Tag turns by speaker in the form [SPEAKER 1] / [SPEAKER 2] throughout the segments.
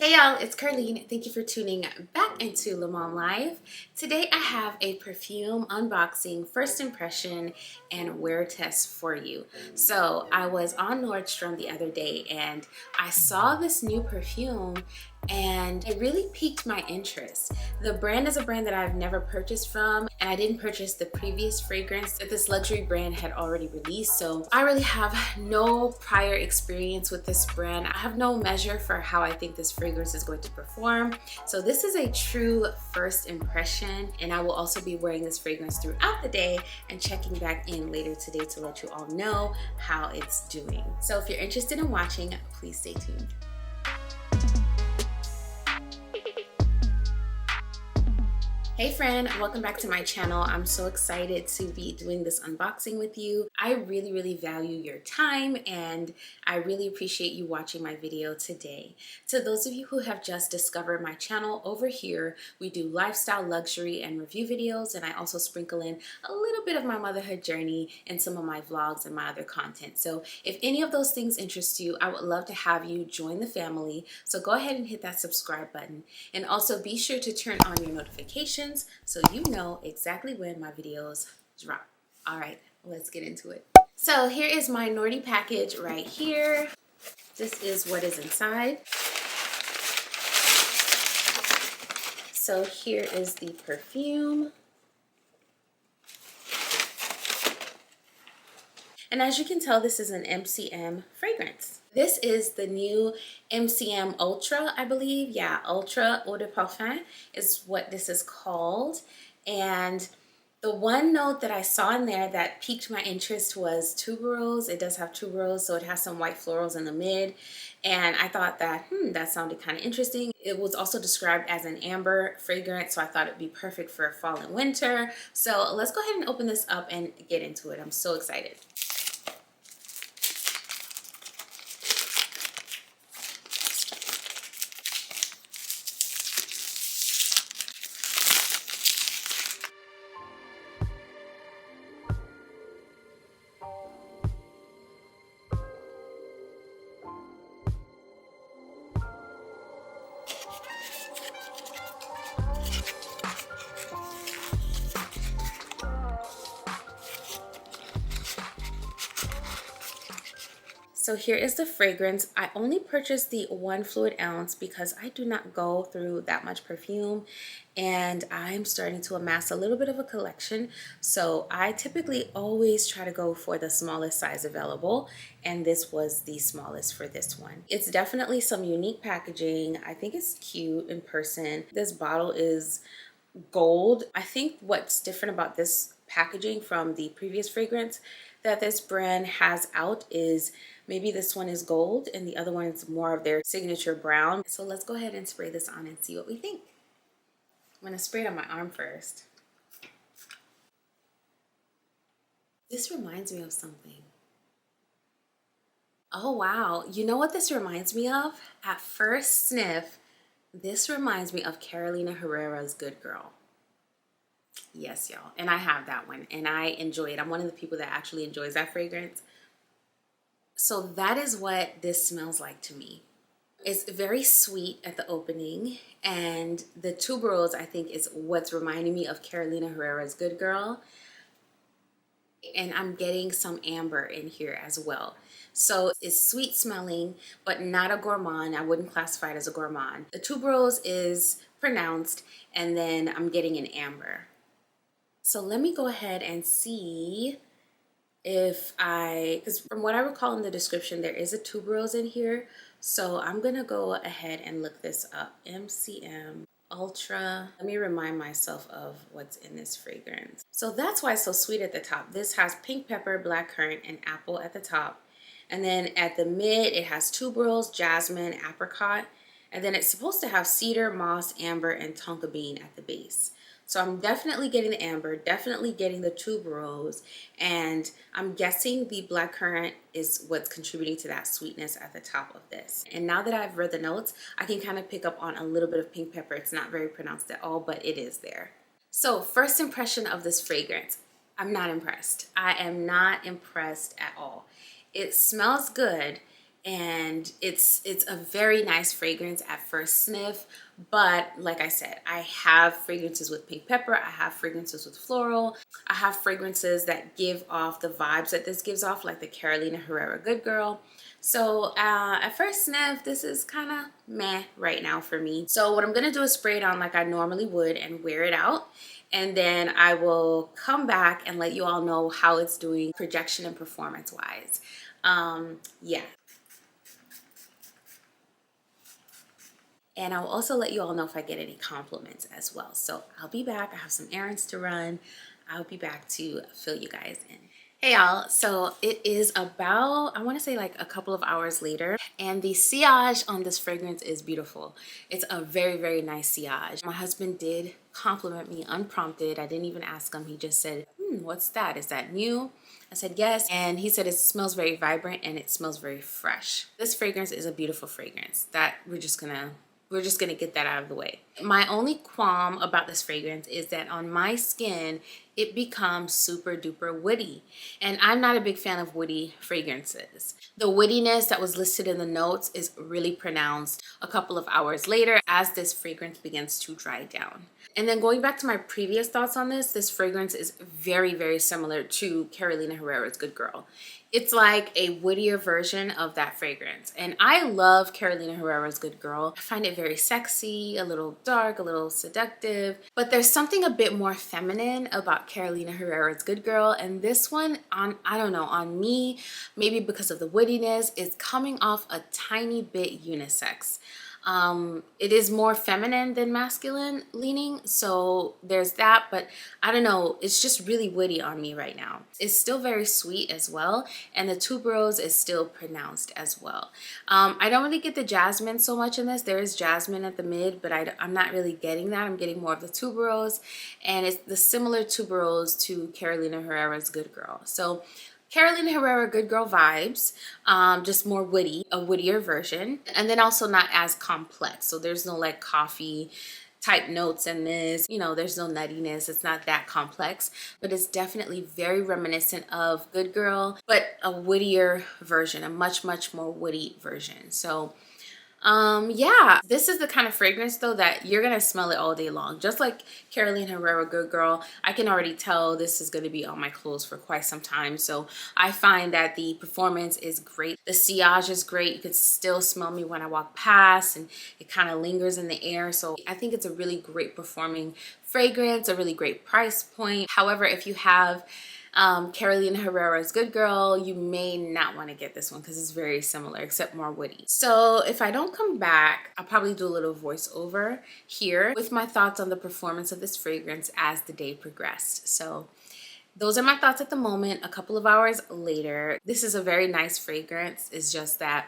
[SPEAKER 1] Hey y'all, it's Ker-leen. Thank you for tuning back into Lemomlife. Today I have a perfume unboxing, first impression, and wear test for you. So I was on Nordstrom the other day and I saw this new perfume and it really piqued my interest. The brand is a brand that I've never purchased from, and I didn't purchase the previous fragrance that this luxury brand had already released, so I really have no prior experience with this brand. I have no measure for how I think this fragrance is going to perform. So this is a true first impression, and I will also be wearing this fragrance throughout the day and checking back in later today to let you all know how it's doing. So if you're interested in watching, please stay tuned. Hey friend, welcome back to my channel. I'm so excited to be doing this unboxing with you. I really value your time and I really appreciate you watching my video today. To those of you who have just discovered my channel, over here we do lifestyle, luxury, and review videos, and I also sprinkle in a little bit of my motherhood journey in some of my vlogs and my other content. So if any of those things interest you, I would love to have you join the family. So go ahead and hit that subscribe button, and also be sure to turn on your notifications so you know exactly when my videos drop. All right, let's get into it. So here is my Naughty package right here. This is what is inside. So here is the perfume. And as you can tell, this is an MCM fragrance. This is the new MCM Ultra, I believe. Yeah, Ultra Eau De Parfum is what this is called. And the one note that I saw in there that piqued my interest was tuberose. It does have tuberose, so it has some white florals in the mid. And I thought that, that sounded kind of interesting. It was also described as an amber fragrance, so I thought it'd be perfect for fall and winter. So let's go ahead and open this up and get into it. I'm so excited. So here is the fragrance. I only purchased the 1 fluid ounce because I do not go through that much perfume and I'm starting to amass a little bit of a collection. So I typically always try to go for the smallest size available, and this was the smallest for this one. It's definitely some unique packaging. I think it's cute in person. This bottle is gold. I think what's different about this packaging from the previous fragrance that this brand has out is maybe this one is gold and the other one is more of their signature brown. So let's go ahead and spray this on and see what we think. I'm gonna spray it on my arm first. This reminds me of something. Oh wow, you know what this reminds me of? At first sniff, this reminds me of Carolina Herrera's Good Girl. Yes, y'all, and I have that one and I enjoy it. I'm one of the people that actually enjoys that fragrance. So that is what this smells like to me. It's very sweet at the opening, and the tuberose I think is what's reminding me of Carolina Herrera's Good Girl. And I'm getting some amber in here as well. So it's sweet smelling, but not a gourmand. I wouldn't classify it as a gourmand. The tuberose is pronounced, and then I'm getting an amber. So let me go ahead and see if because from what I recall in the description, there is a tuberose in here. So I'm gonna go ahead and look this up. MCM Ultra. Let me remind myself of what's in this fragrance. So that's why it's so sweet at the top. This has pink pepper, blackcurrant, and apple at the top. And then at the mid, it has tuberose, jasmine, apricot. And then it's supposed to have cedar, moss, amber, and tonka bean at the base. So I'm definitely getting the amber, definitely getting the tuberose, and I'm guessing the blackcurrant is what's contributing to that sweetness at the top of this. And now that I've read the notes, I can kind of pick up on a little bit of pink pepper. It's not very pronounced at all, but it is there. So first impression of this fragrance, I'm not impressed. I am not impressed at all. It smells good. and it's a very nice fragrance at first sniff. But like I said, I have fragrances with pink pepper, I have fragrances with floral, I have fragrances that give off the vibes that this gives off, like the Carolina Herrera Good Girl. So at first sniff, this is kind of meh right now for me. So what I'm gonna do is spray it on like I normally would and wear it out, and then I will come back and let you all know how it's doing projection and performance wise. Yeah. And I'll also let you all know if I get any compliments as well. So I'll be back. I have some errands to run. I'll be back to fill you guys in. Hey y'all, so it is about, I want to say like a couple of hours later, and the sillage on this fragrance is beautiful. It's a very, very nice sillage. My husband did compliment me unprompted. I didn't even ask him. He just said, what's that? Is that new? I said yes, and he said it smells very vibrant and it smells very fresh. This fragrance is a beautiful fragrance that we're just gonna get that out of the way. My only qualm about this fragrance is that on my skin, it becomes super duper woody. And I'm not a big fan of woody fragrances. The woodiness that was listed in the notes is really pronounced a couple of hours later as this fragrance begins to dry down. And then going back to my previous thoughts on this fragrance is very, very similar to Carolina Herrera's Good Girl. It's like a woodier version of that fragrance. And I love Carolina Herrera's Good Girl. I find it very sexy, a little dark, a little seductive. But there's something a bit more feminine about Carolina Herrera's Good Girl. And this one, I don't know, on me, maybe because of the woodiness, is coming off a tiny bit unisex. It is more feminine than masculine leaning, so there's that, but I don't know, it's just really woody on me right now. It's still very sweet as well, and the tuberose is still pronounced as well. I don't really get the jasmine so much in this. There is jasmine at the mid, but I'm not really getting that. I'm getting more of the tuberose, and it's the similar tuberose to Carolina Herrera's Good Girl. So Carolina Herrera Good Girl vibes, just more woody, a woodier version, and then also not as complex. So there's no like coffee type notes in this, you know, there's no nuttiness. It's not that complex, but it's definitely very reminiscent of Good Girl, but a woodier version, a much, much more woody version. So yeah, this is the kind of fragrance though that you're gonna smell it all day long. Just like Carolina Herrera Good Girl, I can already tell this is gonna be on my clothes for quite some time. So I find that the performance is great. The sillage is great. You can still smell me when I walk past, and it kind of lingers in the air. So I think it's a really great performing fragrance, a really great price point. However, if you have Carolina Herrera's Good Girl, you may not want to get this one because it's very similar except more woody. So if I don't come back, I'll probably do a little voiceover here with my thoughts on the performance of this fragrance as the day progressed. So those are my thoughts at the moment. A couple of hours later, this is a very nice fragrance. It's just that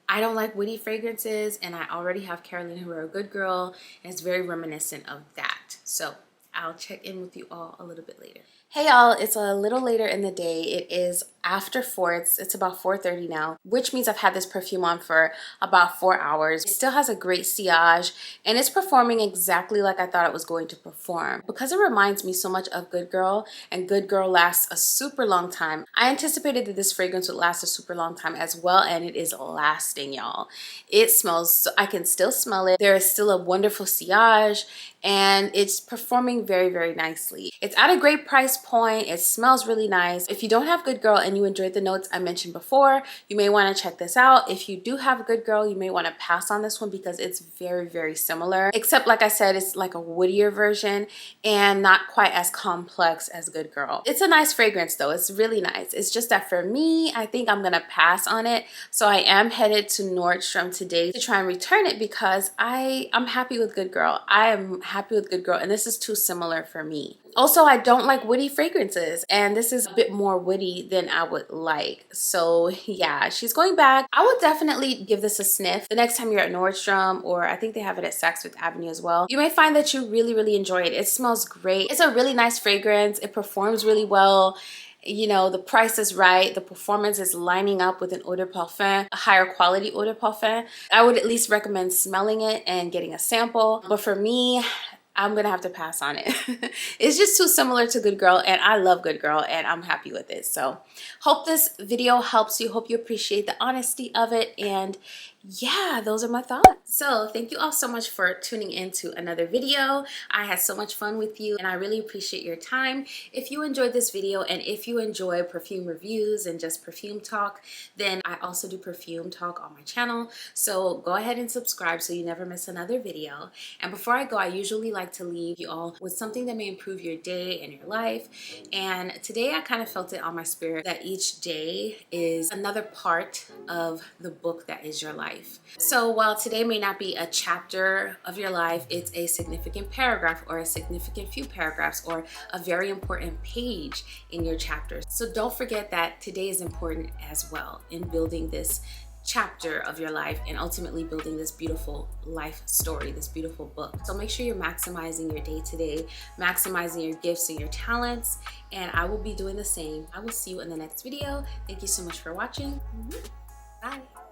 [SPEAKER 1] I don't like woody fragrances, and I already have Carolina Herrera Good Girl, and it's very reminiscent of that. So I'll check in with you all a little bit later. Hey y'all, it's a little later in the day. It is after 4, it's about 4:30 now, which means I've had this perfume on for about 4 hours. It still has a great sillage, and it's performing exactly like I thought it was going to perform. Because it reminds me so much of Good Girl, and Good Girl lasts a super long time, I anticipated that this fragrance would last a super long time as well, and it is lasting, y'all. It smells, I can still smell it. There is still a wonderful sillage, and it's performing very, very nicely. It's at a great price point. It smells really nice. If you don't have Good Girl and you enjoyed the notes I mentioned before, you may want to check this out. If you do have Good Girl, you may want to pass on this one because it's very, very similar, except like I said, it's like a woodier version and not quite as complex as Good Girl. It's a nice fragrance though. It's really nice. It's just that for me, I think I'm gonna pass on it. So I am headed to Nordstrom today to try and return it because I'm happy with Good Girl. I am happy with Good Girl, and this is too similar for me. Also, I don't like woody fragrances, and this is a bit more woody than I would like. So yeah, she's going back. I would definitely give this a sniff the next time you're at Nordstrom, or I think they have it at Saks Fifth Avenue as well. You may find that you really, really enjoy it. It smells great. It's a really nice fragrance. It performs really well. You know, the price is right. The performance is lining up with an Eau De Parfum, a higher quality Eau De Parfum. I would at least recommend smelling it and getting a sample. But for me, I'm gonna have to pass on it. It's just too similar to Good Girl, and I love Good Girl, and I'm happy with it. So hope this video helps you. Hope you appreciate the honesty of it, and yeah, those are my thoughts. So thank you all so much for tuning in to another video. I had so much fun with you, and I really appreciate your time. If you enjoyed this video, and if you enjoy perfume reviews and just perfume talk, then I also do perfume talk on my channel. So go ahead and subscribe so you never miss another video. And before I go, I usually like to leave you all with something that may improve your day and your life. And today I kind of felt it on my spirit that each day is another part of the book that is your life. So while today may not be a chapter of your life, it's a significant paragraph or a significant few paragraphs or a very important page in your chapter. So don't forget that today is important as well in building this chapter of your life and ultimately building this beautiful life story, this beautiful book. So make sure you're maximizing your day today, maximizing your gifts and your talents, and I will be doing the same. I will see you in the next video. Thank you so much for watching. Bye.